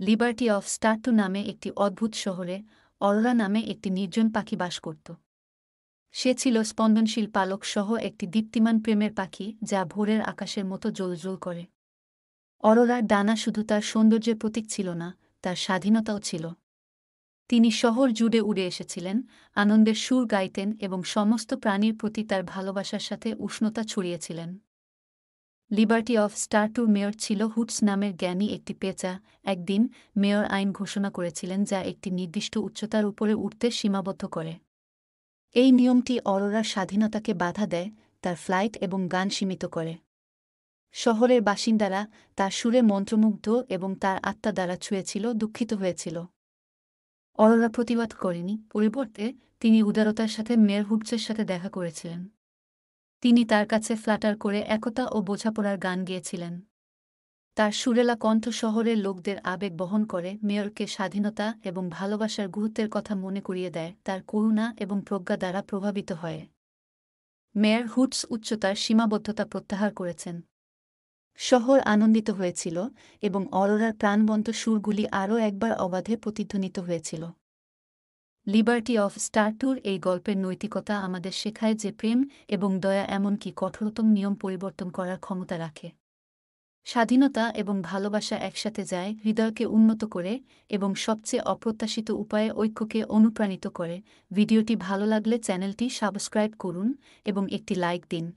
Liberty of স্টার্টু নামে একটি অদ্ভুত শহরে অরোরা নামে একটি নির্জন পাখি বাস করত। সে ছিল স্পন্দনশীল পালক সহ একটি দীপ্তিমান প্রেমের পাখি যা ভোরের আকাশের মতো জ্বলজ্বল করে। অরোরার ডানা শুধু তার সৌন্দর্যের প্রতীক ছিল না, তার স্বাধীনতাও ছিল। তিনি শহর জুড়ে উড়ে এসেছিলেন, আনন্দের সুর গাইতেন এবং সমস্ত প্রাণীর প্রতি তার ভালোবাসার সাথে উষ্ণতা ছড়িয়েছিলেন। লিবার্টি অফ স্টার্টুর মেয়র ছিল হুটস নামের জ্ঞানী একটি পেঁচা। একদিন মেয়র আইন ঘোষণা করেছিলেন যা একটি নির্দিষ্ট উচ্চতার উপরে উঠতে সীমাবদ্ধ করে। এই নিয়মটি অরোরার স্বাধীনতাকে বাধা দেয়, তার ফ্লাইট এবং গান সীমিত করে। শহরের বাসিন্দারা তার সুরে মন্ত্রমুগ্ধ এবং তার আত্মা দ্বারা ছুঁয়েছিল, দুঃখিত হয়েছিল। অরোরা প্রতিবাদ করেনি, পরিবর্তে তিনি উদারতার সাথে মেয়র হুটসের সাথে দেখা করেছিলেন। তিনি তার কাছে ফ্ল্যাটার করে একতা ও বোঝাপড়ার গান গেয়েছিলেন। তার সুরেলা কণ্ঠ শহরের লোকদের আবেগ বহন করে, মেয়রকে স্বাধীনতা এবং ভালোবাসার গুরুত্বের কথা মনে করিয়ে দেয়, তার করুণা এবং প্রজ্ঞা দ্বারা প্রভাবিত হয়। মেয়র হুটস উচ্চতার সীমাবদ্ধতা প্রত্যাহার করেছেন। শহর আনন্দিত হয়েছিল এবং অরোরার প্রাণবন্ত সুরগুলি আরও একবার অবাধে প্রতিধ্বনিত হয়েছিল। লিবার্টি অফ স্টার্টুর এই গল্পের নৈতিকতা আমাদের শেখায় যে প্রেম এবং দয়া এমনকি কঠোরতম নিয়ম পরিবর্তন করার ক্ষমতা রাখে। স্বাধীনতা এবং ভালোবাসা একসাথে যায়, হৃদয়কে উন্নত করে এবং সবচেয়ে অপ্রত্যাশিত উপায়ে ঐক্যকে অনুপ্রাণিত করে। ভিডিওটি ভালো লাগলে চ্যানেলটি সাবস্ক্রাইব করুন এবং একটি লাইক দিন।